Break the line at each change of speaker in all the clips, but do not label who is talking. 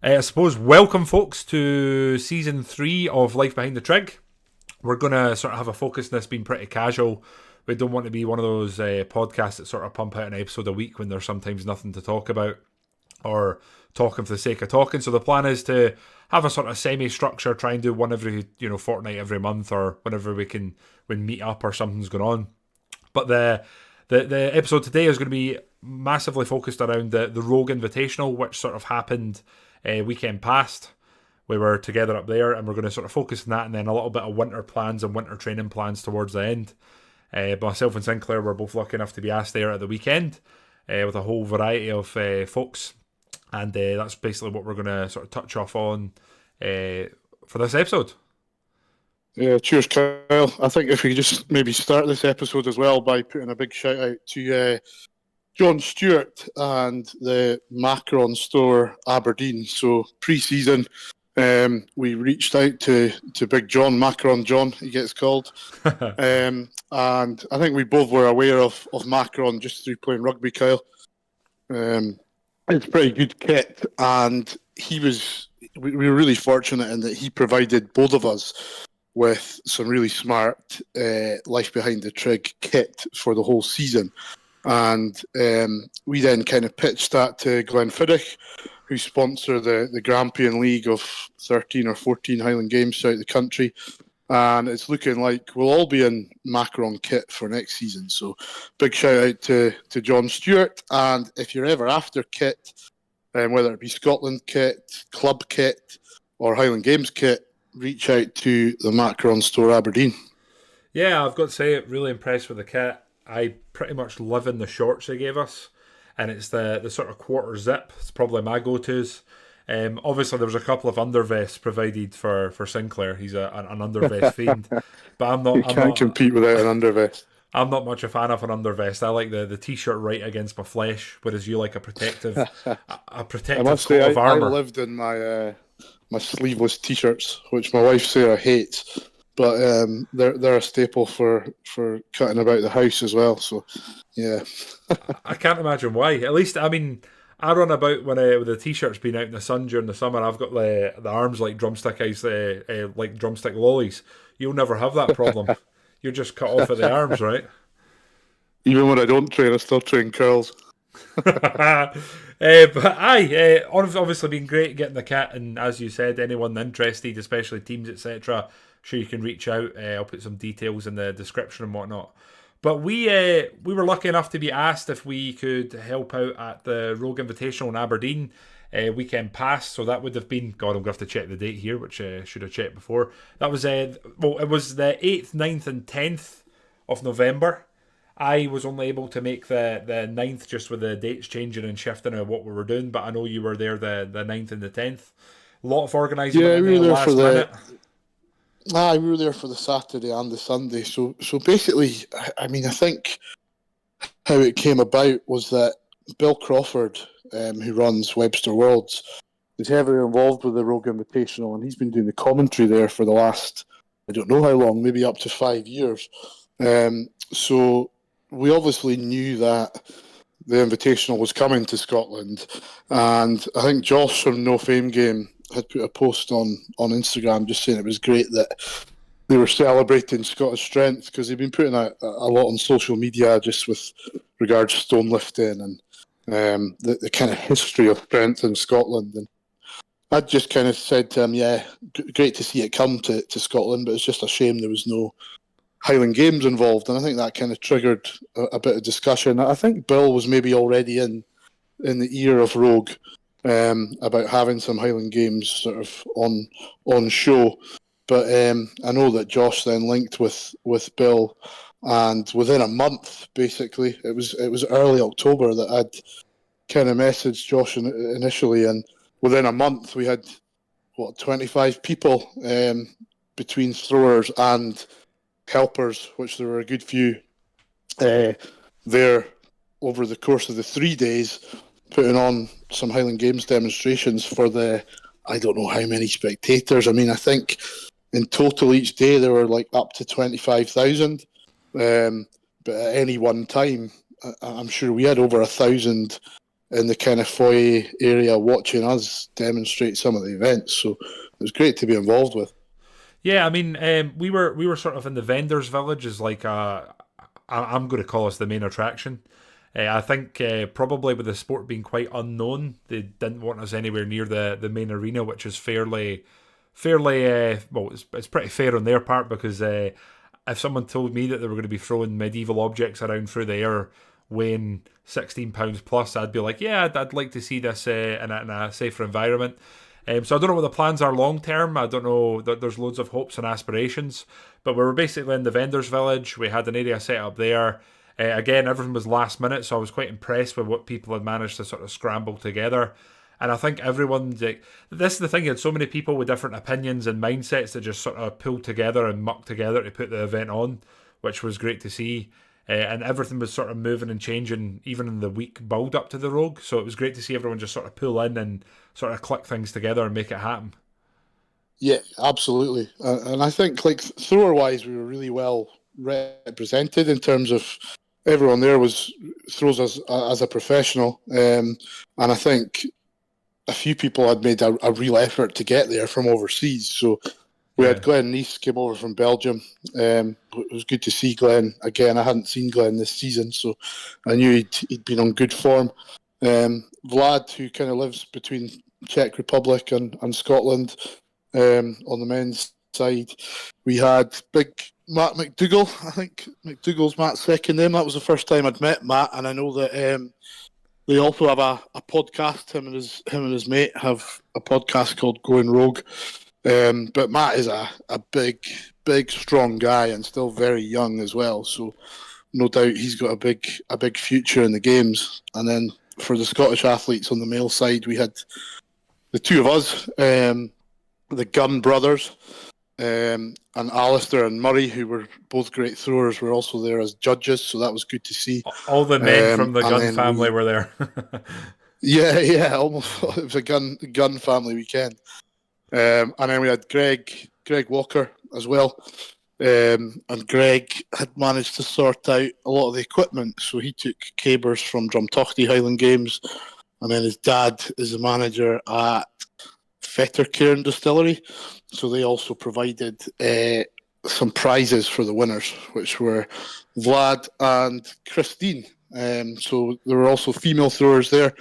I suppose welcome, folks, to season 3 of Life Behind the Trig. We're going to sort of have a focus on this being pretty casual. We don't want to be one of those podcasts that sort of pump out an episode a week when there's sometimes nothing to talk about or talking for the sake of talking. So the plan is to have a sort of semi-structure, try and do one every fortnight, every month, or whenever we meet up or something's going on. But the episode today is going to be massively focused around the Rogue Invitational, which sort of happened weekend past. We were together up there, and we're going to sort of focus on that, and then a little bit of winter plans and winter training plans towards the end. Myself and Sinclair were both lucky enough to be asked there at the weekend with a whole variety of folks, and that's basically what we're going to sort of touch off on for this episode.
Yeah, cheers, Kyle. I think if we just maybe start this episode as well by putting a big shout out to John Stewart and the Macron store Aberdeen. So pre-season, we reached out to Big John, Macron John, he gets called. And I think we both were aware of Macron just through playing rugby, Kyle. It's pretty good kit, and we were really fortunate in that he provided both of us with some really smart Life Behind the Trig kit for the whole season. And we then kind of pitched that to Glenfiddich, who sponsor the Grampian League of 13 or 14 Highland Games throughout the country. And it's looking like we'll all be in Macron kit for next season. So big shout out to John Stewart. And if you're ever after kit, whether it be Scotland kit, club kit, or Highland Games kit, reach out to the Macron store Aberdeen.
Yeah, I've got to say, really impressed with the kit. I pretty much live in the shorts they gave us, and it's the sort of quarter zip. It's probably my go-tos. Obviously, there was a couple of undervests provided for Sinclair. He's an undervest fiend, but I'm not.
You can't compete without an undervest.
I'm not much a fan of an undervest. I like the t-shirt right against my flesh, whereas you like a protective
I must say,
of armor.
I lived in my sleeveless t-shirts, which my wife Sarah hates, but they're a staple for cutting about the house as well. So yeah,
I can't imagine why. At least, I mean, I run about with the t-shirts being out in the sun during the summer. I've got the arms like drumstick eyes, like drumstick lollies. You'll never have that problem. You're just cut off at the arms, right?
Even when I don't train, I still train curls.
But obviously been great getting the kit, and as you said, anyone interested, especially teams, etc., sure you can reach out. I'll put some details in the description and whatnot. But we were lucky enough to be asked if we could help out at the Rogue Invitational in Aberdeen weekend past. So that would have been, God, I'm going to have to check the date here, which should have checked before. That was, it was the 8th, 9th and 10th of November. I was only able to make the 9th just with the dates changing and shifting of what we were doing, but I know you were there the 9th and the 10th. A lot of organising
we were there
last minute.
We were there for the Saturday and the Sunday. So basically, I mean, I think how it came about was that Bill Crawford, who runs Webster Worlds, is heavily involved with the Rogue Invitational, and he's been doing the commentary there for the last, I don't know how long, maybe up to 5 years. So we obviously knew that the Invitational was coming to Scotland, and I think Josh from No Fame Game had put a post on Instagram just saying it was great that they were celebrating Scottish strength, because they've been putting a lot on social media just with regards to stone lifting and the kind of history of strength in Scotland. And I just kind of said to him, yeah, great to see it come to Scotland, but it's just a shame there was no Highland Games involved. And I think that kind of triggered a bit of discussion. I think Bill was maybe already in the ear of Rogue about having some Highland Games sort of on show. But I know that Josh then linked with Bill, and within a month, basically, it was early October that I'd kind of messaged Josh initially, and within a month we had 25 people between throwers and helpers, which there were a good few there over the course of the 3 days, putting on some Highland Games demonstrations for the, I don't know how many spectators. I mean, I think in total each day there were like up to 25,000. But at any one time, I'm sure we had over 1,000 in the kind of foyer area watching us demonstrate some of the events. So it was great to be involved with.
Yeah, I mean, we were sort of in the vendors' village as like I'm going to call us the main attraction. I think probably with the sport being quite unknown, they didn't want us anywhere near the main arena, which is fairly well, it's pretty fair on their part because if someone told me that they were going to be throwing medieval objects around through the air weighing £16 plus, I'd be like, yeah, I'd like to see this in a safer environment. So I don't know what the plans are long term. I don't know. There's loads of hopes and aspirations, but we were basically in the vendors' village. We had an area set up there. Again, everything was last minute, so I was quite impressed with what people had managed to sort of scramble together. And I think everyone's like, this is the thing. You had so many people with different opinions and mindsets that just sort of pulled together and mucked together to put the event on, which was great to see. And everything was sort of moving and changing even in the week build up to the Rogue. So it was great to see everyone just sort of pull in and sort of click things together and make it happen.
Yeah, absolutely. And I think, like, thrower wise, we were really well represented in terms of everyone there throws as a professional. And I think a few people had made a real effort to get there from overseas. So we had Glenn Neese came over from Belgium. It was good to see Glenn again. I hadn't seen Glenn this season, so I knew he'd been on good form. Vlad, who kind of lives between Czech Republic and Scotland, on the men's side. We had big Matt McDougall. I think McDougall's Matt's second name. That was the first time I'd met Matt, and I know that they also have a podcast. Him and his mate have a podcast called Going Rogue. But Matt is a big, strong guy and still very young as well. So no doubt he's got a big future in the games. And then for the Scottish athletes on the male side, we had the two of us, the Gunn brothers, and Alistair and Murray, who were both great throwers, were also there as judges. So that was good to see.
All the men from the Gunn family were there.
Yeah, almost. It was a gun family weekend. And then we had Greg Walker as well. And Greg had managed to sort out a lot of the equipment. So he took cabers from Drumtochty Highland Games. And then his dad is the manager at Fettercairn Distillery. So they also provided some prizes for the winners, which were Vlad and Christine. So there were also female throwers there.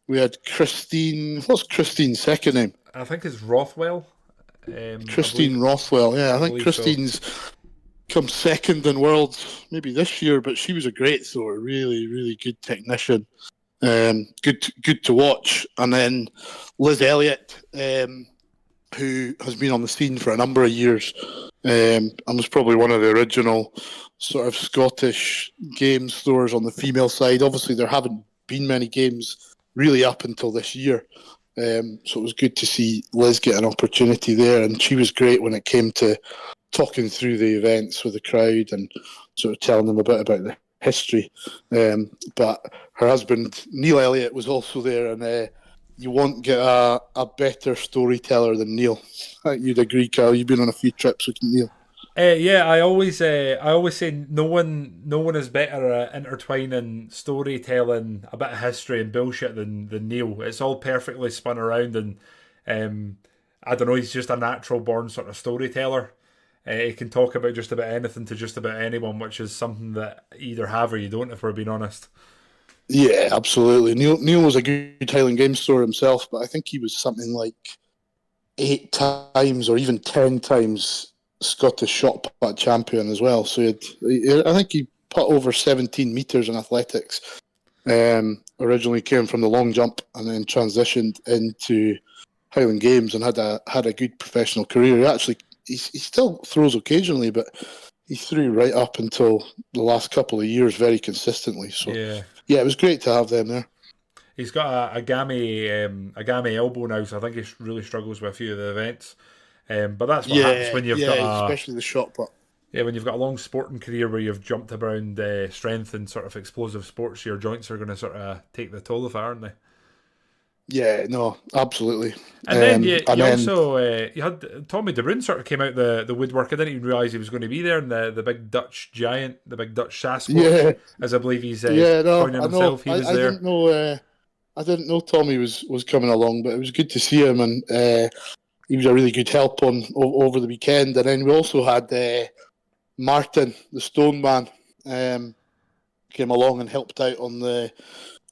We had Christine. What's Christine's second name?
I think it's Rothwell.
Christine Rothwell, yeah. I think Christine's come second in Worlds maybe this year, but she was a great thrower, really, really good technician. Good to watch. And then Liz Elliott, who has been on the scene for a number of years, and was probably one of the original sort of Scottish games throwers on the female side. Obviously, there haven't been many games really up until this year. So it was good to see Liz get an opportunity there, and she was great when it came to talking through the events with the crowd and sort of telling them a bit about the history. But her husband, Neil Elliott, was also there, and you won't get a better storyteller than Neil. You'd agree, Carl. You've been on a few trips with Neil.
Yeah, I always say no one is better at intertwining storytelling, a bit of history and bullshit than Neil. It's all perfectly spun around, and I don't know. He's just a natural born sort of storyteller. He can talk about just about anything to just about anyone, which is something that you either have or you don't, if we're being honest.
Yeah, absolutely. Neil was a good Highland Games thrower himself, but I think he was something like 8 times or even 10 times Scottish shot put champion as well. So I think he put over 17 metres in athletics. Originally came from the long jump and then transitioned into Highland Games and had a good professional career. He still throws occasionally, but he threw right up until the last couple of years very consistently. So yeah, it was great to have them there.
He's got a gammy elbow now, so I think he really struggles with a few of the events. But that's what happens when you've got
especially the shot put.
Yeah, when you've got a long sporting career where you've jumped around strength and sort of explosive sports, your joints are going to sort of take the toll of it, aren't they?
Yeah, no, absolutely.
And then you had Tommy De Bruyn sort of came out the woodwork. I didn't even realise he was going to be there, and the big Dutch giant, the big Dutch Sasquatch, as I believe he's coining himself. He was there.
I didn't know. I didn't know Tommy was coming along, but it was good to see him, and he was a really good help over the weekend. And then we also had Martin, the Stone Man, came along and helped out on the.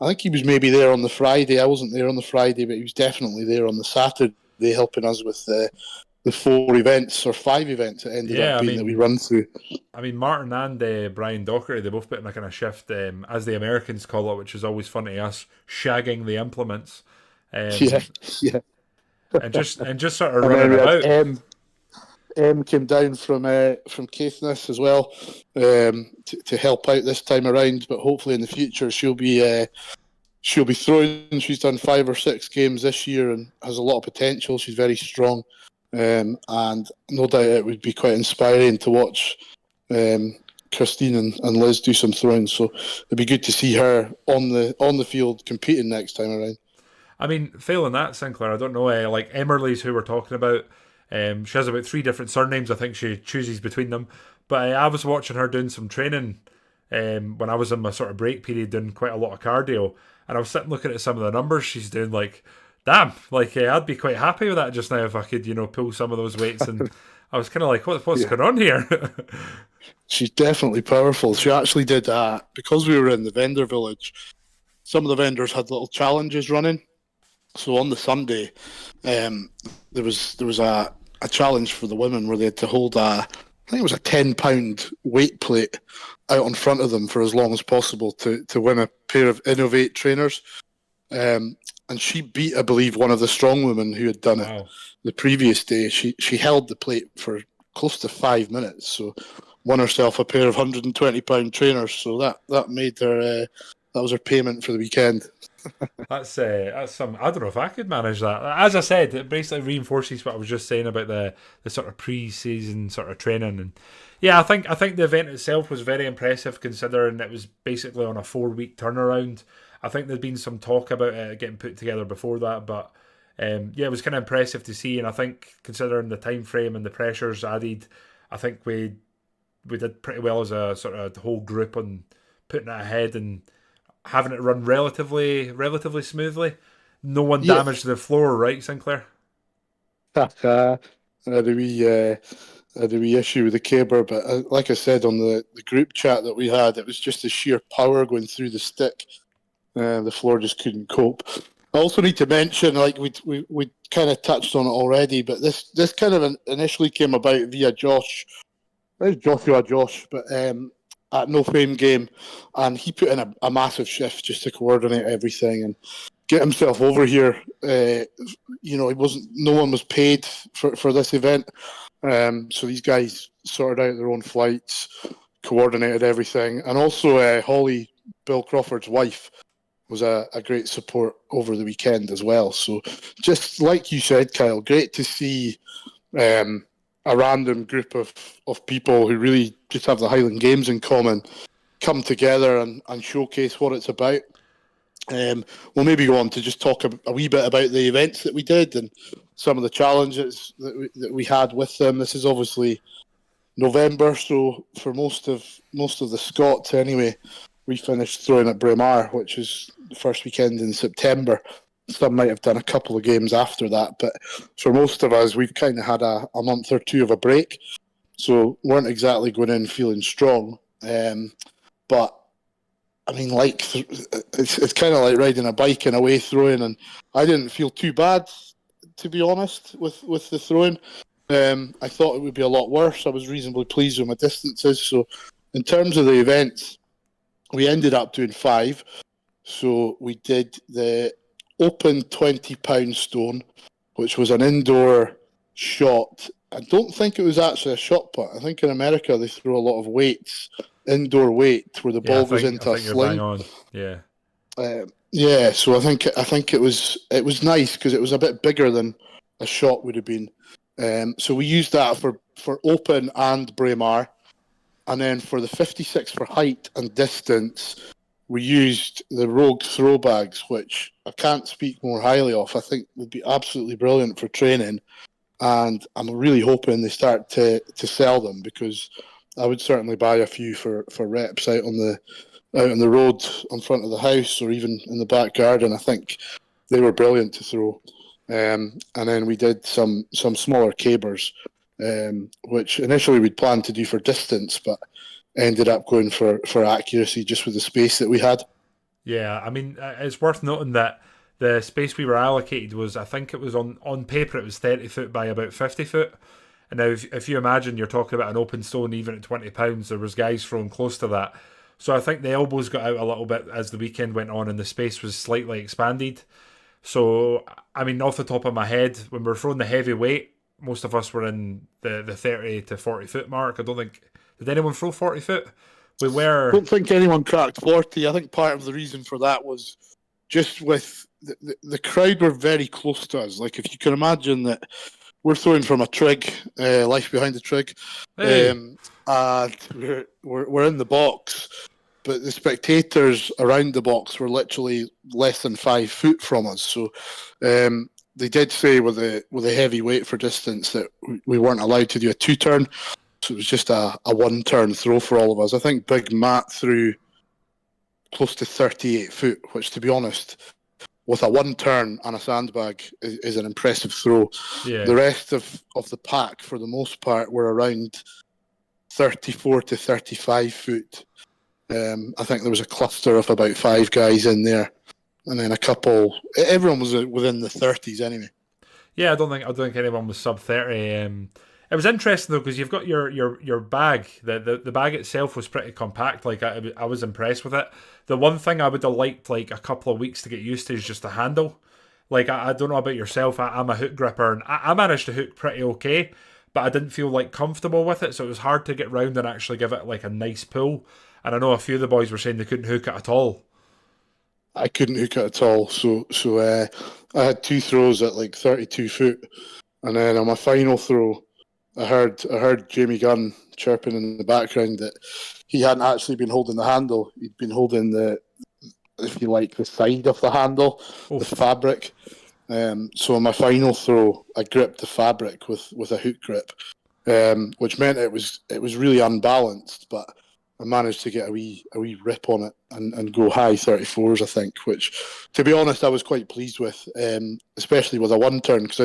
I think he was maybe there on the Friday. I wasn't there on the Friday, but he was definitely there on the Saturday, helping us with the 4 events or 5 events it ended up
Yeah,
being that we run through.
Martin and Brian Dockery, they both put in a kind of shift, as the Americans call it, which is always funny to us, shagging the implements,
Yeah,
um,
yeah.
and just sort of
And then
running
we had
about.
M came down from Caithness as well, to help out this time around. But hopefully in the future she'll be throwing. She's done 5 or 6 games this year and has a lot of potential. She's very strong, and no doubt it would be quite inspiring to watch Christine and Liz do some throwing. So it'd be good to see her on the field competing next time around.
I mean, failing that, Sinclair, I don't know. Like Emerly's who we're talking about. She has about 3 different surnames. I think she chooses between them. But I was watching her doing some training when I was in my sort of break period, doing quite a lot of cardio, and I was sitting looking at some of the numbers she's doing. Like, damn, like I'd be quite happy with that just now if I could, pull some of those weights. And I was kind of like, what's
Yeah,
going on here?
she's definitely powerful. She actually did because we were in the vendor village. Some of the vendors had little challenges running. So on the Sunday, um, there was a challenge for the women where they had to hold I think it was a £10 weight plate out in front of them for as long as possible to win a pair of Innovate trainers. And she beat, I believe, one of the strong women who had done it
Wow.
the previous day. She held the plate for close to 5 minutes, so won herself a pair of £120 trainers. So that made her that was her payment for the weekend.
That's some. I don't know if I could manage that. As I said, it basically reinforces what I was just saying about the sort of pre-season sort of training. And yeah, I think the event itself was very impressive considering it was basically on a 4-week turnaround. I think there'd been some talk about it getting put together before that, but yeah, it was kind of impressive to see. And I think considering the time frame and the pressures added, I think we did pretty well as a sort of whole group on putting it ahead and having it run relatively smoothly. No one
Yeah,
damaged the floor, right, Sinclair?
I had a wee issue with the caber, but like I said on the group chat that we had, it was just the sheer power going through the stick. The floor just couldn't cope. I also need to mention, like we kind of touched on it already, but this kind of initially came about via Josh. There's Josh, but at No Fame Game, and he put in a massive shift just to coordinate everything and get himself over here. He wasn't. No one was paid for this event, so these guys sorted out their own flights, coordinated everything, and also Holly, Bill Crawford's wife, was a great support over the weekend as well. So, just like you said, Kyle, great to see um, a random group of people who really just have the Highland Games in common come together and showcase what it's about. We'll maybe go on to just talk a wee bit about the events that we did and some of the challenges that we had with them. This is obviously November, so for most of the Scots anyway, we finished throwing at Braemar, which is the first weekend in September. Some might have done a couple of games after that, but for most of us, we've kind of had a month or two of a break, so weren't exactly going in feeling strong. But I mean, like it's kind of like riding a bike and away throwing, and I didn't feel too bad, to be honest, with the throwing. I thought it would be a lot worse. I was reasonably pleased with my distances. So, in terms of the events, we ended up doing 5. So we did the open £20 stone, which was an indoor shot. I don't think it was actually a shot put. I think in America they throw a lot of weights, indoor weight, where the
Yeah, I
ball goes
think I
into a
think you're bang
sling.
on. Yeah,
Yeah, so I think it was nice because it was a bit bigger than a shot would have been. So we used that for open and Braemar, and then for the 56 for height and distance, we used the Rogue throw bags, which I can't speak more highly of. I think would be absolutely brilliant for training, and I'm really hoping they start to sell them because I would certainly buy a few for reps out out on the road in front of the house or even in the back garden. I think they were brilliant to throw. And then we did some smaller cabers, which initially we'd planned to do for distance, but ended up going for accuracy just with the space that we had.
Yeah, I mean, it's worth noting that the space we were allocated was, I think it was on paper, it was 30 foot by about 50 foot. And now, if you imagine you're talking about an open stone, even at £20, there was guys throwing close to that. So I think the elbows got out a little bit as the weekend went on and the space was slightly expanded. So, I mean, off the top of my head, when we were throwing the heavy weight, most of us were in the 30 to 40 foot mark. I don't think, did anyone throw 40 foot? We were.
Don't think anyone cracked 40. I think part of the reason for that was just with the crowd were very close to us. Like, if you can imagine that we're throwing from a Trig, life behind the Trig,
Hey.
and we're in the box, but the spectators around the box were literally less than 5 foot from us. So they did say with a heavy weight for distance that we weren't allowed to do a 2-turn. So it was just a 1-turn throw for all of us. I think Big Matt threw close to 38 foot, which, to be honest, with a 1-turn and a sandbag is an impressive throw.
Yeah.
The rest of the pack, for the most part, were around 34 to 35 foot. I think there was a cluster of about 5 guys in there, and then a couple. Everyone was within the 30s anyway.
Yeah, I don't think anyone was sub 30. It was interesting though because you've got your bag. The bag itself was pretty compact. Like I was impressed with it. The one thing I would have liked like a couple of weeks to get used to is just the handle. Like I don't know about yourself. I'm a hook gripper and I managed to hook pretty okay, but I didn't feel like comfortable with it. So it was hard to get round and actually give it like a nice pull. And I know a few of the boys were saying they couldn't hook it at all.
I couldn't hook it at all. So I had 2 throws at like 32 foot, and then on my final throw, I heard Jamie Gunn chirping in the background that he hadn't actually been holding the handle. He'd been holding if you like, the side of the handle, the fabric. So on my final throw, I gripped the fabric with a hook grip, which meant it was really unbalanced, but I managed to get a wee rip on it and go high 34s, I think, which, to be honest, I was quite pleased with, especially with a 1-turn, because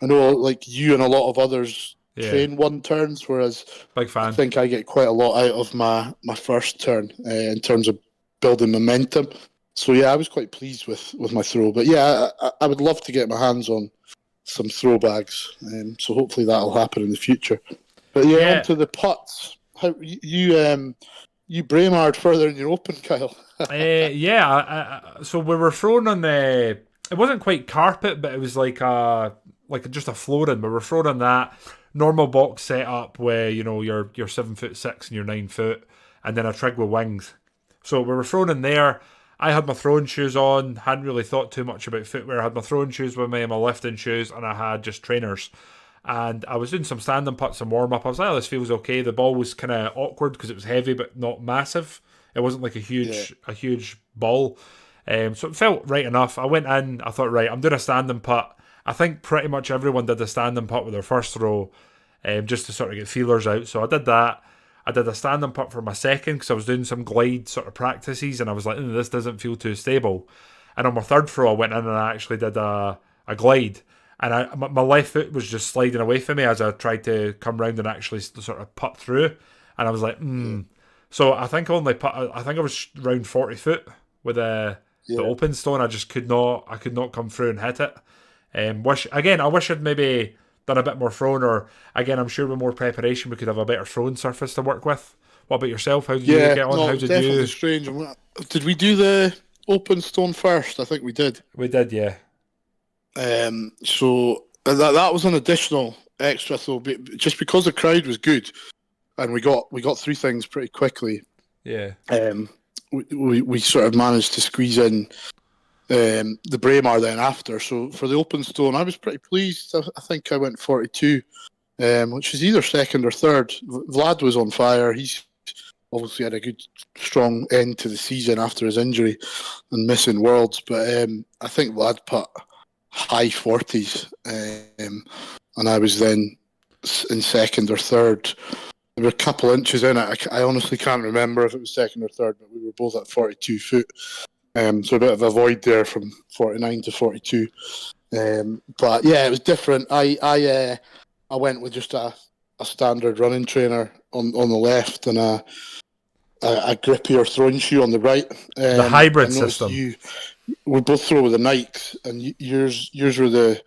I know like you and a lot of others train 1-turns, whereas
Big fan.
I think I get quite a lot out of my first turn in terms of building momentum. So yeah, I was quite pleased with my throw. But yeah, I would love to get my hands on some throw bags, so hopefully that'll happen in the future. But yeah, on to the putts. How you Braemard further in your open, Kyle?
So we were thrown on the. It wasn't quite carpet, but it was like just a flooring. We were thrown on that normal box setup where you're 7'6" and you're 9 foot, and then a Trig with wings. So we were thrown in there. I had my throwing shoes on. Hadn't really thought too much about footwear. I had my throwing shoes with me, my lifting shoes, and I had just trainers. And I was doing some standing putts and warm up. I was like, oh, this feels okay. The ball was kind of awkward because it was heavy but not massive. It wasn't like a huge ball. So it felt right enough. I went in, I thought, right, I'm doing a standing putt. I think pretty much everyone did a standing putt with their first throw, just to sort of get feelers out. So I did that. I did a standing putt for my second because I was doing some glide sort of practices and I was like, this doesn't feel too stable. And on my third throw, I went in and I actually did a glide. And my left foot was just sliding away from me as I tried to come round and actually sort of putt through. And I was like, So I think I think I was around 40 foot with the open stone. I just could not come through and hit it. I wish I'd maybe done a bit more throwing, or again, I'm sure with more preparation we could have a better throwing surface to work with. What about yourself? How did you get on?
No,
How
it was
did
definitely
you?
strange. Did we do the open stone first? I think we did.
We did, yeah.
So that was an additional extra, so just because the crowd was good, and we got through things pretty quickly.
Yeah.
We sort of managed to squeeze in the Braemar then after. So for the open stone, I was pretty pleased. I think I went 42, which is either second or third. Vlad was on fire. He's obviously had a good, strong end to the season after his injury and missing Worlds. But I think Vlad put high 40s, and I was then in second or third. we were a couple inches in it. I honestly can't remember if it was second or third, but we were both at 42 foot. So a bit of a void there from 49 to 42. But yeah, it was different. I went with just a standard running trainer on the left and a grippier throwing shoe on the right.
The
I
hybrid
noticed
system.
we both throw with the Nikes, and yours were the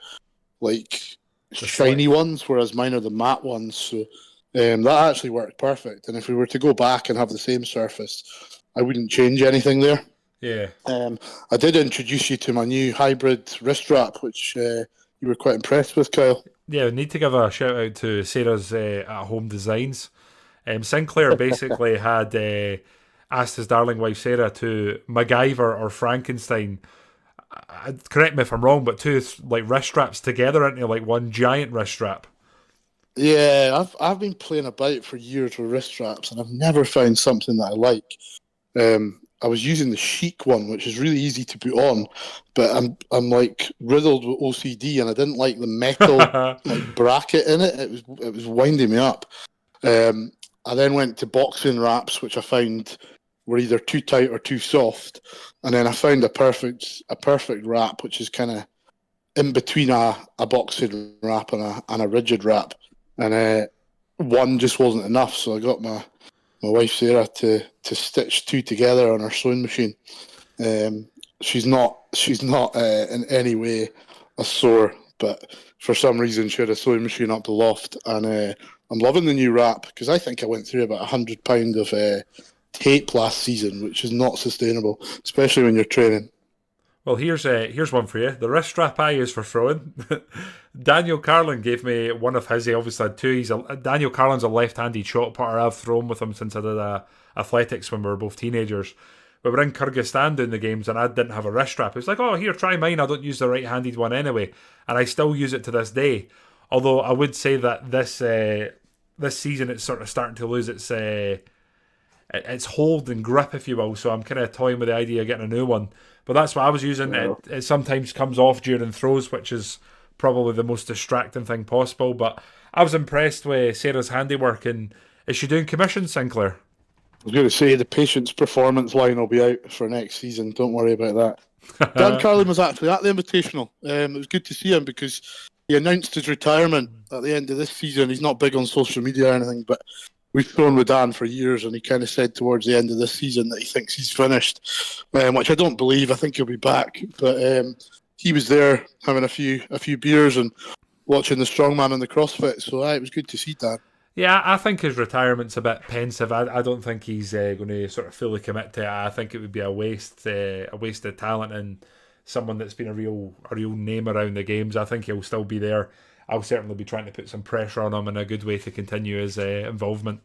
like
The
shiny
slick.
ones, whereas mine are the matte ones. So that actually worked perfect. And if we were to go back and have the same surface, I wouldn't change anything there.
Yeah.
I did introduce you to my new hybrid wrist wrap, which you were quite impressed with, Kyle.
Yeah, we need to give a shout out to Sarah's at-home designs. Sinclair basically had asked his darling wife Sarah to MacGyver or Frankenstein. Correct me if I'm wrong, but two like wrist straps together into like one giant wrist strap.
Yeah, I've been playing about for years with wrist straps, and I've never found something that I like. I was using the Chic one, which is really easy to put on, but I'm like riddled with OCD, and I didn't like the metal like bracket in it. It was winding me up. I then went to boxing wraps, which I found were either too tight or too soft, and then I found a perfect wrap, which is kind of in between a boxing wrap and a rigid wrap, and one just wasn't enough, so I got my wife Sarah to stitch two together on her sewing machine. She's not in any way a sewer, but for some reason she had a sewing machine up the loft, and I'm loving the new wrap because I think I went through about £100 of tape last season, which is not sustainable, especially when you're training.
Well, here's one for you. The wrist strap I use for throwing. Daniel Carlin gave me one of his. He obviously had two. Daniel Carlin's a left-handed shot putter. I've thrown with him since I did athletics when we were both teenagers. We were in Kyrgyzstan doing the games, and I didn't have a wrist strap. It was like, oh, here, try mine. I don't use the right-handed one anyway, and I still use it to this day. Although I would say that this season it's sort of starting to lose its hold and grip, if you will. So I'm kind of toying with the idea of getting a new one. But that's what I was using.
Yeah.
It sometimes comes off during throws, which is probably the most distracting thing possible. But I was impressed with Sarah's handiwork. And is she doing commissions, Sinclair?
I was going to say the patient's performance line will be out for next season. Don't worry about that. Dan Carlin was actually at the Invitational. It was good to see him because he announced his retirement at the end of this season. He's not big on social media or anything, but we've thrown with Dan for years, and he kind of said towards the end of this season that he thinks he's finished, which I don't believe. I think he'll be back. But he was there having a few beers and watching the strongman and the CrossFit. So it was good to see Dan.
Yeah, I think his retirement's a bit pensive. I don't think he's going to sort of fully commit to it. I think it would be a waste of talent and someone that's been a real name around the games. I think he'll still be there. I'll certainly be trying to put some pressure on him in a good way to continue his involvement.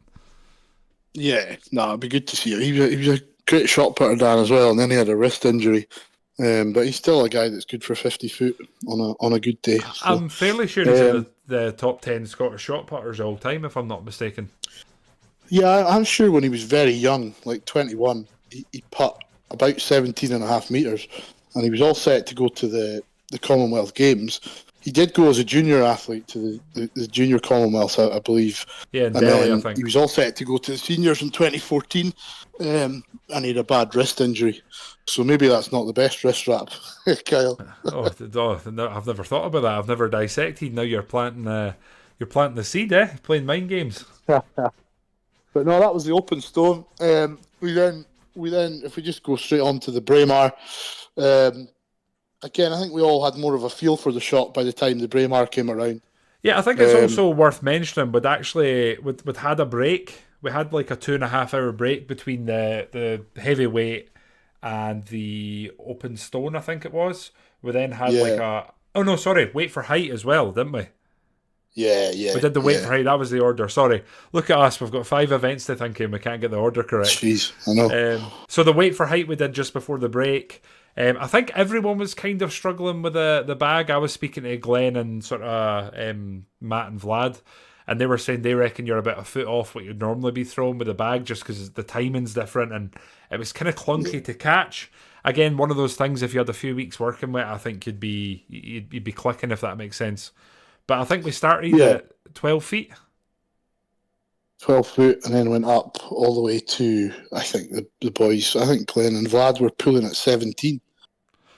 Yeah, no, it'd be good to see him. He was a great shot putter, Dan, as well, and then he had a wrist injury. But he's still a guy that's good for 50 foot on a good day. So,
I'm fairly sure he's in the top 10 Scottish shot putters all time, if I'm not mistaken.
Yeah, I'm sure when he was very young, like 21, he put about 17.5 metres, and he was all set to go to the Commonwealth Games. He did go as a junior athlete to the Junior Commonwealth, I believe.
Yeah, in
and
Delhi, I
then
think.
he was all set to go to the seniors in 2014, and he had a bad wrist injury. So maybe that's not the best wrist wrap, Kyle.
No, I've never thought about that. I've never dissected. Now you're planting the seed, eh? Playing mind games.
But no, that was the open stone. We then, if we just go straight on to the Braemar, again, I think we all had more of a feel for the shot by the time the Braemar came around.
Yeah, I think it's also worth mentioning. But actually, we'd had a break. We had like a 2.5 hour break between the heavyweight and the open stone. I think it was. We then had weight for height as well, didn't we?
Yeah.
We did the weight for height. That was the order. Sorry. Look at us. We've got 5 events to think in. We can't get the order correct.
Jeez, I know.
So the weight for height we did just before the break. I think everyone was kind of struggling with the bag. I was speaking to Glenn and sort of Matt and Vlad, and they were saying they reckon you're about a foot off what you'd normally be throwing with the bag just because the timing's different, and it was kind of clunky to catch. Again, one of those things, if you had a few weeks working with it, I think you'd be clicking, if that makes sense. But I think we started at 12 feet.
12 foot, and then went up all the way to, I think, the boys, I think Glenn and Vlad were pulling at 17,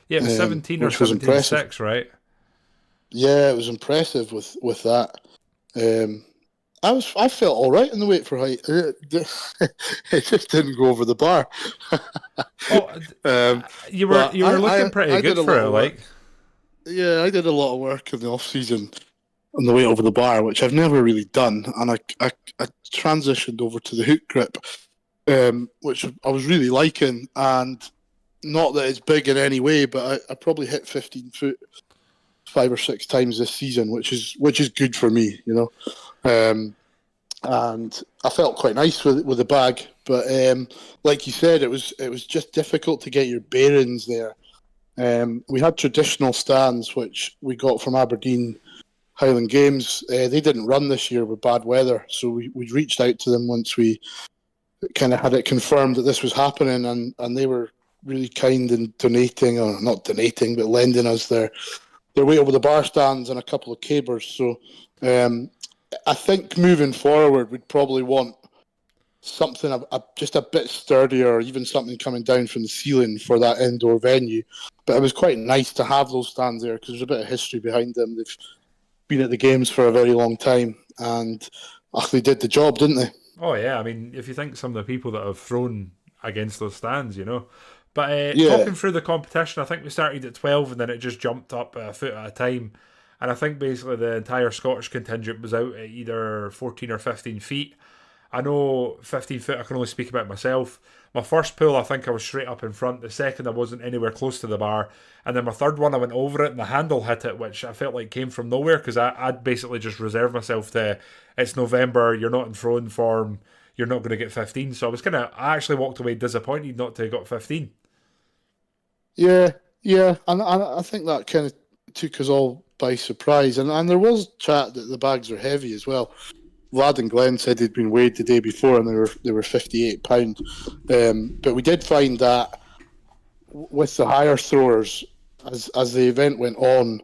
Yeah, it was 17 or
which was impressive.
17.6, right?
Yeah, it was impressive with that. Um, I felt all right in the weight for height. It just didn't go over the bar.
Oh,
um,
you were
but
you were looking pretty
I did
good
a
for
lot
it,
of work.
like.
Yeah, I did a lot of work in the off season on the way over the bar, which I've never really done, and I transitioned over to the hook grip, which I was really liking, and not that it's big in any way, but I probably hit 15 foot 5 or 6 times this season, which is good for me, you know. And I felt quite nice with the bag, but like you said, it was just difficult to get your bearings there. We had traditional stands which we got from Aberdeen Highland Games. They didn't run this year with bad weather, so we reached out to them once we kind of had it confirmed that this was happening, and they were really kind in donating, or not donating, but lending us their weight over the bar stands and a couple of cabers. So um, I think moving forward, we'd probably want something just a bit sturdier, or even something coming down from the ceiling for that indoor venue. But it was quite nice to have those stands there because there's a bit of history behind them. They've been at the games for a very long time, and they did the job, didn't they?
Oh yeah, I mean, if you think some of the people that have thrown against those stands, you know. But
Yeah,
talking through the competition, I think we started at 12 and then it just jumped up a foot at a time. And I think basically the entire Scottish contingent was out at either 14 or 15 feet. I know 15 foot, I can only speak about myself. My first pull, I think I was straight up in front. The second, I wasn't anywhere close to the bar. And then my third one, I went over it and the handle hit it, which I felt like came from nowhere because I'd basically just reserved myself to, it's November, you're not in throwing form, you're not going to get 15. So I actually walked away disappointed not to have got 15.
yeah, yeah, and I think that kind of took us all by surprise. And there was chat that the bags are heavy as well. Vlad and Glenn said they'd been weighed the day before and they were 58 pound. But we did find that with the higher throwers, as the event went on,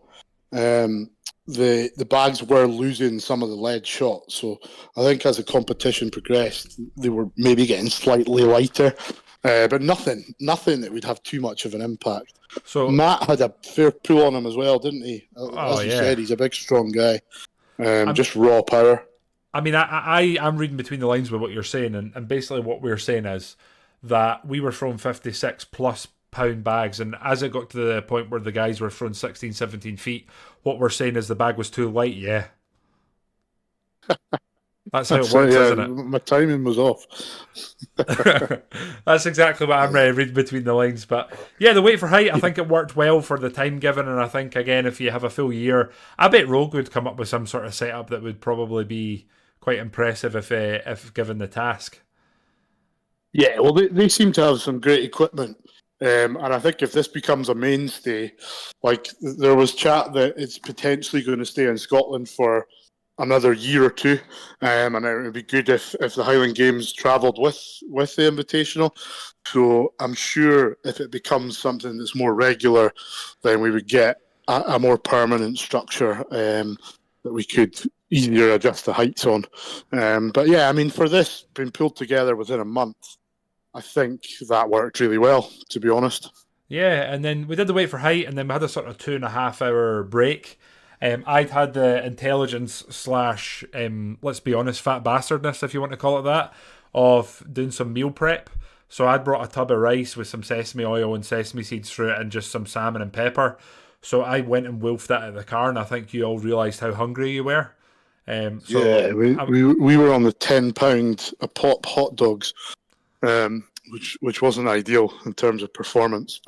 um, the bags were losing some of the lead shots. So I think as the competition progressed, they were maybe getting slightly lighter, but nothing that would have too much of an impact.
So,
Matt had a fair pull on him as well, didn't he?
oh
As you
yeah.
said, he's a big, strong guy.
I'm,
Just raw power.
I mean, I'm reading between the lines with what you're saying, and basically what we're saying is that we were throwing 56 plus pound bags, and as it got to the point where the guys were throwing 16, 17 feet, what we're saying is the bag was too light, yeah. That's how it
So
works,
yeah,
isn't it?
my timing was off.
That's exactly what I'm reading between the lines. But yeah, the weight for height, I think it worked well for the time given. And I think, again, if you have a full year, I bet Rogue would come up with some sort of setup that would probably be quite impressive if given the task.
Yeah, well, they seem to have some great equipment. And I think if this becomes a mainstay, like there was chat that it's potentially going to stay in Scotland for another year or two, and it would be good if the Highland Games travelled with the Invitational. So I'm sure if it becomes something that's more regular, then we would get a more permanent structure that we could easier adjust the heights on. But yeah, I mean, for this being pulled together within a month, I think that worked really well, to be honest.
Yeah, and then we did the weight for height, and then we had a sort of 2.5 hour break. I'd had the intelligence slash, let's be honest, fat bastardness, if you want to call it that, of doing some meal prep. So I'd brought a tub of rice with some sesame oil and sesame seeds through it and just some salmon and pepper. So I went and wolfed that at the car, and I think you all realised how hungry you were. So
Yeah, we were on the £10 a pop hot dogs, which wasn't ideal in terms of performance.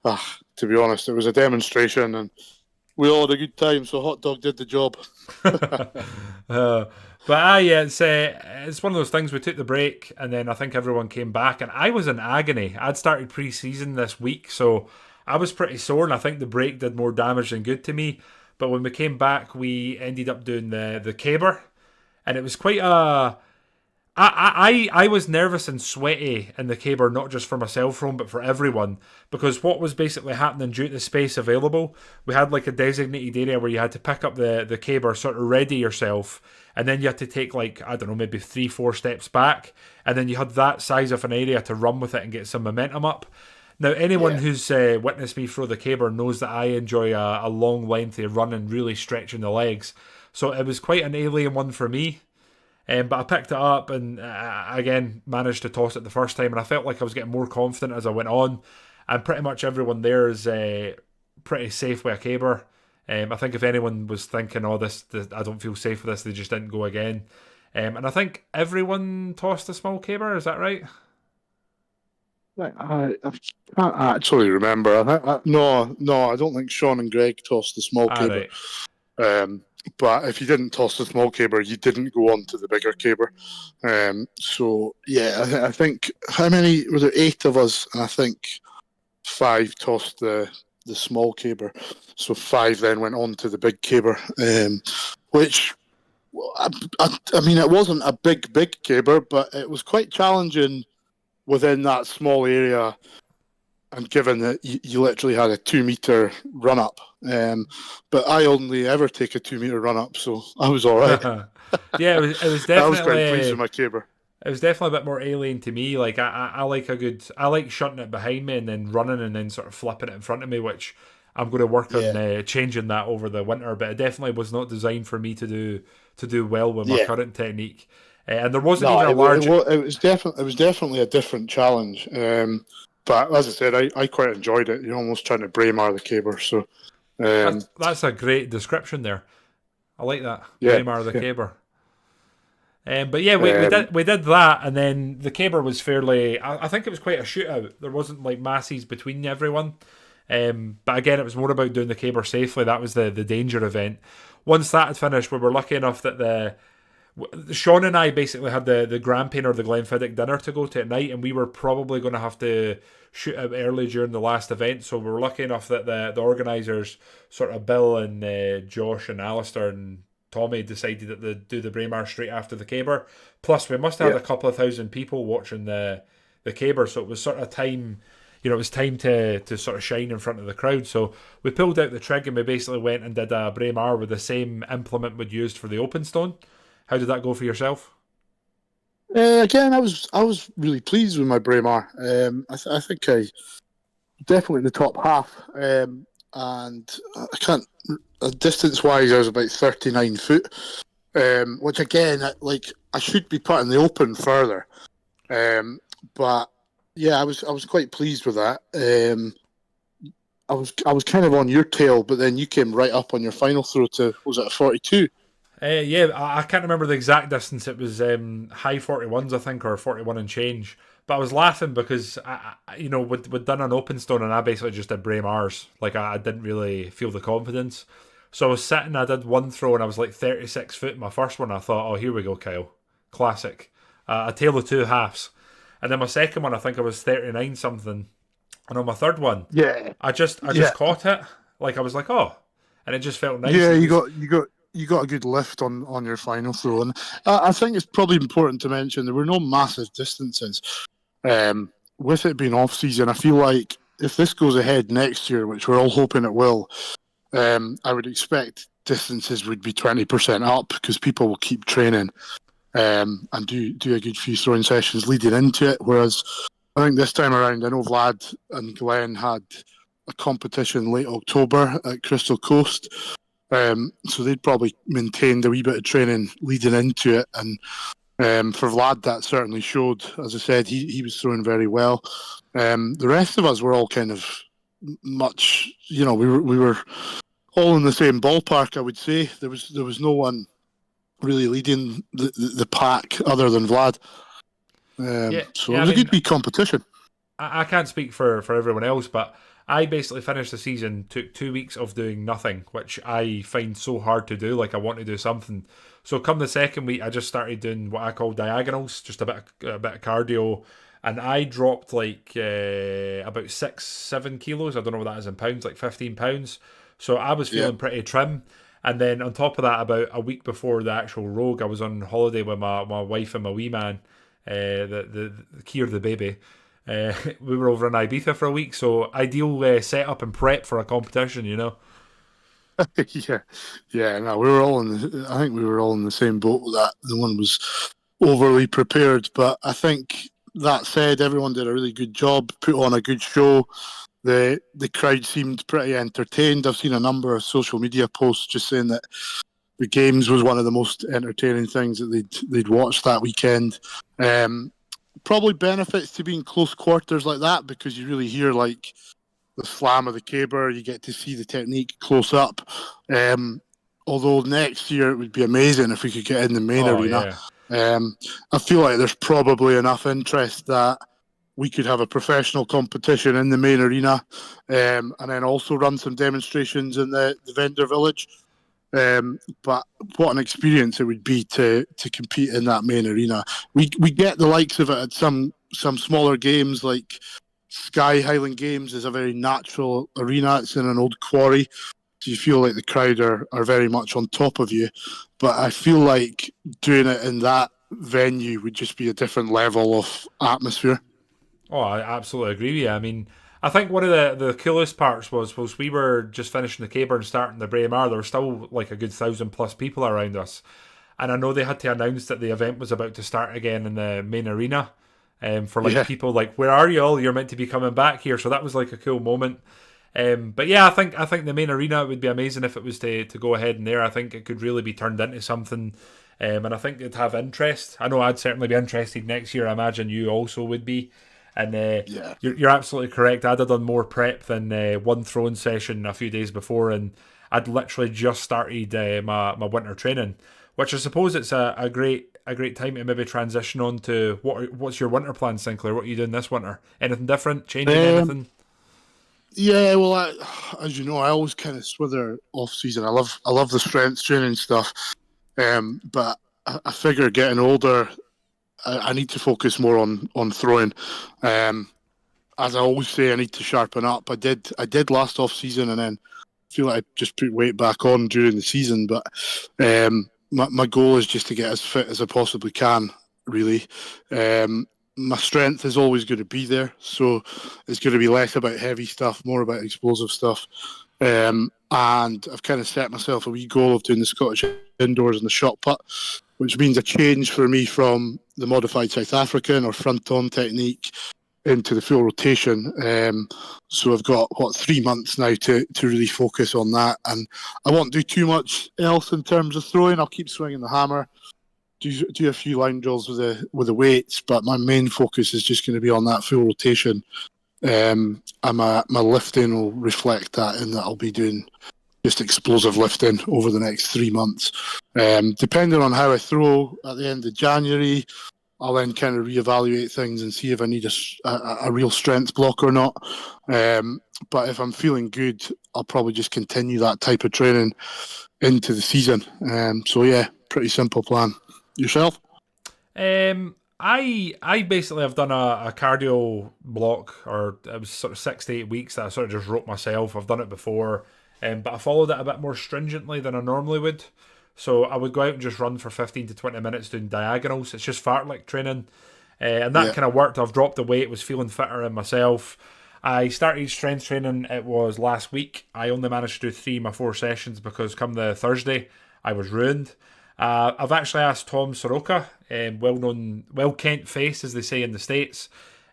But to be honest, it was a demonstration, and we all had a good time. So hot dog did the job.
Yeah, it's one of those things. We took the break, and then I think everyone came back, and I was in agony. I'd started pre-season this week, so I was pretty sore, and I think the break did more damage than good to me. But when we came back, we ended up doing the caber, and it was quite a I was nervous and sweaty in the caber, not just for myself, Ron, but for everyone, because what was basically happening due to the space available, we had like a designated area where you had to pick up the caber, sort of ready yourself, and then you had to take like, I don't know, maybe 3-4 steps back, and then you had that size of an area to run with it and get some momentum up. Now, anyone
Yeah.
who's witnessed me throw the caber knows that I enjoy a long, lengthy run and really stretching the legs. So it was quite an alien one for me. But I picked it up and again managed to toss it the first time, and I felt like I was getting more confident as I went on. And pretty much everyone there is pretty safe with a caber. I think if anyone was thinking, "Oh, this I don't feel safe with this," they just didn't go again. And I think everyone tossed a small caber. Is that right?
I can't actually remember. No, I don't think Sean and Greg tossed the small
Ah,
caber.
right.
Um, but if you didn't toss the small caber, you didn't go on to the bigger caber. So yeah, I think how many were there? 8 of us, and I think 5 tossed the small caber. So 5 then went on to the big caber, which I mean, it wasn't a big caber, but it was quite challenging within that small area. And given that you literally had a 2 meter run up, but I only ever take a 2 meter run up, so I was all right.
Yeah, it was
I was quite pleased with
definitely
my caber.
it was definitely a bit more alien to me. Like I like I like shunting it behind me and then running and then sort of flipping it in front of me, which I'm going to work on
Yeah,
changing that over the winter. But it definitely was not designed for me to do well with my
yeah.
current technique. And there wasn't
No,
even a large.
it was definitely a different challenge. But as I said, I quite enjoyed it. You're almost trying to Braemar the caber. So
That's a great description there. I like that.
yeah,
Braemar the
yeah.
caber. But yeah,
Um,
we did that, and then the caber was fairly. I think it was quite a shootout. There wasn't like masses between everyone. But again, it was more about doing the caber safely. That was the danger event. Once that had finished, we were lucky enough that the Sean and I basically had the Grampian or the Glenfiddich dinner to go to at night, and we were probably going to have to shoot out early during the last event. So we were lucky enough that the organisers, sort of Bill and Josh and Alistair and Tommy, decided that they'd do the Braemar straight after the caber. Plus, we must have
yeah.
had a couple of thousand people watching the caber, so it was sort of time. It was time to sort of shine in front of the crowd. So we pulled out the Trig and we basically went and did a Braemar with the same implement we'd used for the open stone. How did that go for yourself?
Again, I was really pleased with my Braemar. I think I definitely in the top half. And I can't distance wise, I was about 39 foot. Which again, like I should be putting the open further. But yeah, I was quite pleased with that. I was kind of on your tail, but then you came right up on your final throw to was it a 42?
Yeah, I can't remember the exact distance. It was high 41s, I think, or 41 and change. But I was laughing because, we'd done an open stone and I basically just did Braemars. Like, I didn't really feel the confidence. So I was sitting, I did one throw and I was like 36 foot. My first one, I thought, oh, here we go, Kyle. Classic. A tale of two halves. And then my second one, I think I was 39 something. And on my third one,
Yeah,
I just
yeah,
caught it. Like, I was like, oh. And it just felt nice.
yeah.
And it
You
was,
got you got you got a good lift on your final throw, and I think it's probably important to mention there were no massive distances. With it being off season, I feel like if this goes ahead next year, which we're all hoping it will, I would expect distances would be 20% up because people will keep training and do a good few throwing sessions leading into it. Whereas I think this time around, I know Vlad and Glenn had a competition late October at Crystal Coast. So they'd probably maintained a wee bit of training leading into it. And for Vlad, that certainly showed. As I said, he was throwing very well. The rest of us were all kind of much, we were all in the same ballpark. I would say there was no one really leading the pack other than Vlad.
yeah,
So it
yeah, I
was a
mean,
good wee competition.
I can't speak for everyone else, but I basically finished the season, took 2 weeks of doing nothing, which I find so hard to do. Like I want to do something. So come the second week, I just started doing what I call diagonals, just a bit of cardio, and I dropped like about 6-7 kilos. I don't know what that is in pounds, like 15 pounds. So I was
Yeah,
feeling pretty trim. And then on top of that, about a week before the actual Rogue, I was on holiday with my wife and my wee man, the Kier the baby. We were over in Ibiza for a week, so ideal setup and prep for a competition, you know.
Yeah, yeah. No, we were all in. I think we were all in the same boat with that. No one was overly prepared, but I think that said, everyone did a really good job, put on a good show. The crowd seemed pretty entertained. I've seen a number of social media posts just saying that the games was one of the most entertaining things that they'd watched that weekend. Probably benefits to being close quarters like that because you really hear like the slam of the caber. You get to see the technique close up. Although next year it would be amazing if we could get in the main
Oh
arena.
yeah.
I feel like there's probably enough interest that we could have a professional competition in the main arena, and then also run some demonstrations in the vendor village. But what an experience it would be to compete in that main arena. We get the likes of it at some smaller games like Sky Highland Games is a very natural arena. It's in an old quarry, so you feel like the crowd are very much on top of you. But I feel like doing it in that venue would just be a different level of atmosphere.
Oh, I absolutely agree with you. I mean, I think one of the coolest parts was we were just finishing the Caber and starting the Braemar. There were still like a good 1,000+ people around us, and I know they had to announce that the event was about to start again in the main arena. For like
Yeah,
people like, where are you all? You're meant to be coming back here. So that was like a cool moment. But yeah, I think the main arena would be amazing if it was to go ahead in there. I think it could really be turned into something, and I think it'd have interest. I know I'd certainly be interested next year. I imagine you also would be. And
yeah.
you're absolutely correct. I'd have done more prep than one throwing session a few days before, and I'd literally just started my winter training, which I suppose it's a great time to maybe transition on to what's your winter plan, Sinclair? What are you doing this winter? Anything different? Changing
Um,
anything?
yeah, well, as you know, I always kind of swither off season. I love the strength training stuff, but I figure getting older, I need to focus more on throwing. Um, as I always say, I need to sharpen up. I did last off season, and then feel like I just put weight back on during the season. But my goal is just to get as fit as I possibly can. Really, my strength is always going to be there, so it's going to be less about heavy stuff, more about explosive stuff. And I've kind of set myself a wee goal of doing the Scottish indoors and the shot put, which means a change for me from the modified South African or front on technique into the full rotation. So I've got 3 months now to really focus on that, and I won't do too much else in terms of throwing. I'll keep swinging the hammer, do a few line drills with the weights, but my main focus is just going to be on that full rotation. And my lifting will reflect that in that I'll be doing just explosive lifting over the next 3 months. Depending on how I throw at the end of January, I'll then kind of reevaluate things and see if I need a real strength block or not. But if I'm feeling good, I'll probably just continue that type of training into the season. So yeah, pretty simple plan. Yourself?
I basically have done a cardio block, or it was sort of 6 to 8 weeks that I sort of just wrote myself. I've done it before, but I followed it a bit more stringently than I normally would. So I would go out and just run for 15 to 20 minutes doing diagonals. It's just fartlek training, and that
Yeah,
kind of worked. I've dropped the weight, was feeling fitter in myself. I started strength training. It was last week. I only managed to do 3 of my 4 sessions because come the Thursday, I was ruined. I've actually asked Tom Soroka, well-known, well-kent face, as they say in the States,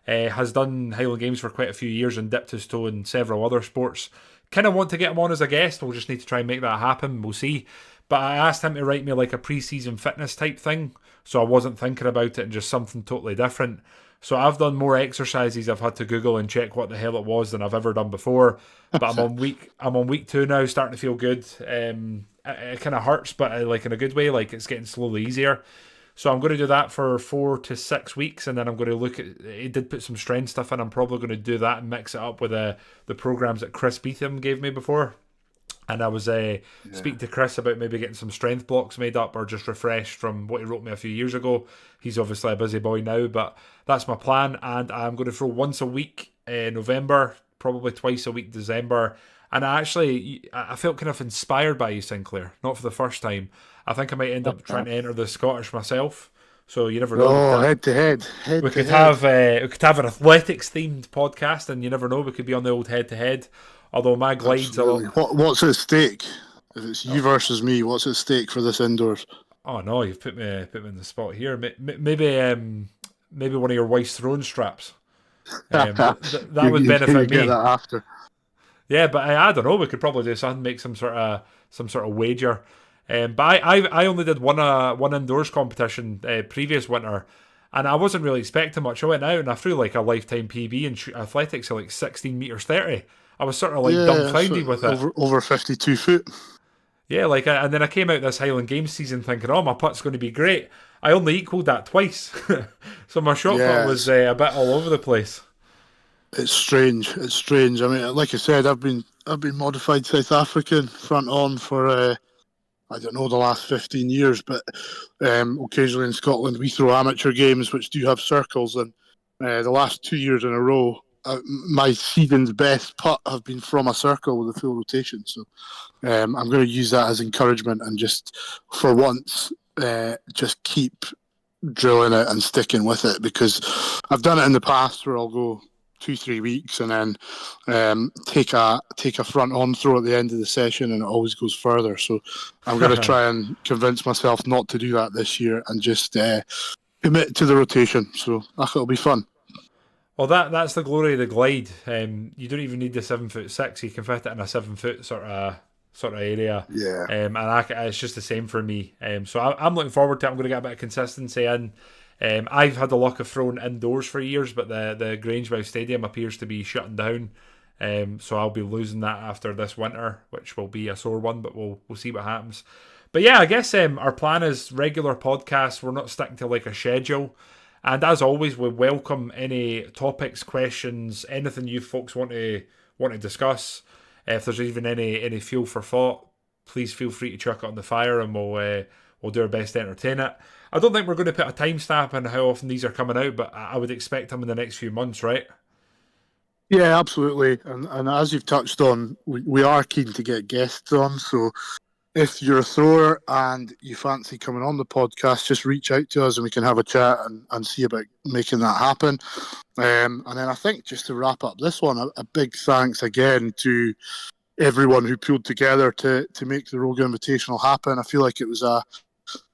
has done Highland Games for quite a few years and dipped his toe in several other sports. Kind of want to get him on as a guest. We'll just need to try and make that happen. We'll see. But I asked him to write me like a pre-season fitness type thing, so I wasn't thinking about it and just something totally different. So I've done more exercises. I've had to Google and check what the hell it was than I've ever done before. But I'm on week 2 now, starting to feel good. It kind of hurts, but like in a good way. Like it's getting slowly easier. So I'm going to do that for 4 to 6 weeks, and then I'm going to look at. He did put some strength stuff in. I'm probably going to do that and mix it up with the programs that Chris Beetham gave me before. And I was
yeah,
speaking to Chris about maybe getting some strength blocks made up or just refreshed from what he wrote me a few years ago. He's obviously a busy boy now, but that's my plan. And I'm going to throw once a week in November, probably twice a week December, And I felt kind of inspired by you, Sinclair. Not for the first time. I think I might end up trying to enter the Scottish myself. So you never know.
Oh, head to head,
We
head to
could
head.
have an athletics themed podcast, and you never know. We could be on the old head to head. Although my glide's a
Absolutely.
lot.
What's at stake? If it's you versus me, what's at stake for this indoors?
Oh no, you've put me in the spot here. Maybe one of your wife's throne straps. That would
You
benefit
get
me.
that after.
Yeah, but I don't know. We could probably do something, make some sort of wager. But I only did one indoors competition previous winter, and I wasn't really expecting much. I went out and I threw like a lifetime PB in athletics at like 16 meters 30. I was sort of like
Yeah, so
dumbfounded with it.
over 52 foot.
Yeah, and then I came out this Highland Games season thinking, oh, my putt's going to be great. I only equalled that twice, so my shot put
Yeah,
was a bit all over the place.
it's strange. It's strange. I mean, like I said, I've been modified South African front on for I don't know the last 15 years, but occasionally in Scotland we throw amateur games which do have circles, and the last 2 years in a row, my season's best putt have been from a circle with a full rotation. So I'm going to use that as encouragement and just for once just keep drilling it and sticking with it, because I've done it in the past where I'll go 2-3 weeks and then take a front on throw at the end of the session, and it always goes further. So I'm going to try and convince myself not to do that this year and just commit to the rotation. So I think it'll be fun.
Well, that's the glory of the glide. You don't even need the 7'6". You can fit it in a 7 foot sort of area.
Yeah.
It's just the same for me. So I'm looking forward to it. I'm going to get a bit of consistency in. I've had the luck of throwing indoors for years, but the Grangemouth Stadium appears to be shutting down. So I'll be losing that after this winter, which will be a sore one, but we'll see what happens. But yeah, I guess our plan is regular podcasts. We're not sticking to like a schedule. And as always, we welcome any topics, questions, anything you folks want to discuss. If there's even any fuel for thought, please feel free to chuck it on the fire, and we'll do our best to entertain it. I don't think we're going to put a timestamp on how often these are coming out, but I would expect them in the next few months, right?
Yeah, absolutely. And as you've touched on, we are keen to get guests on. So if you're a thrower and you fancy coming on the podcast, just reach out to us and we can have a chat and see about making that happen. And then I think just to wrap up this one, a big thanks again to everyone who pulled together to make the Rogue Invitational happen. I feel like it was a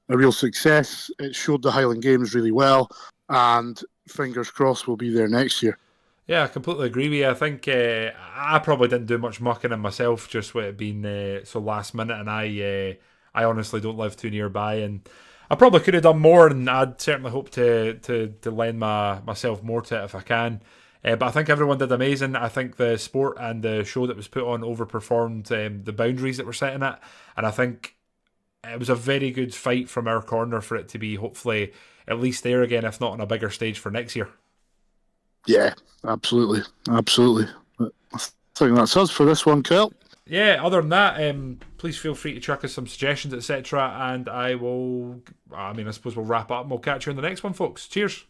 real success. It showed the Highland Games really well, and fingers crossed we'll be there next year.
Yeah, I completely agree with you. I think I probably didn't do much mucking in myself, just with it being so last minute, and I honestly don't live too nearby, and I probably could have done more, and I'd certainly hope to lend myself more to it if I can. But I think everyone did amazing. I think the sport and the show that was put on overperformed the boundaries that were set in it, and I think it was a very good fight from our corner for it to be hopefully at least there again, if not on a bigger stage for next year.
Yeah, absolutely. Absolutely. I think that's us for this one, Kyle.
Yeah, other than that, please feel free to chuck us some suggestions, etc. And I suppose we'll wrap up and we'll catch you in the next one, folks. Cheers.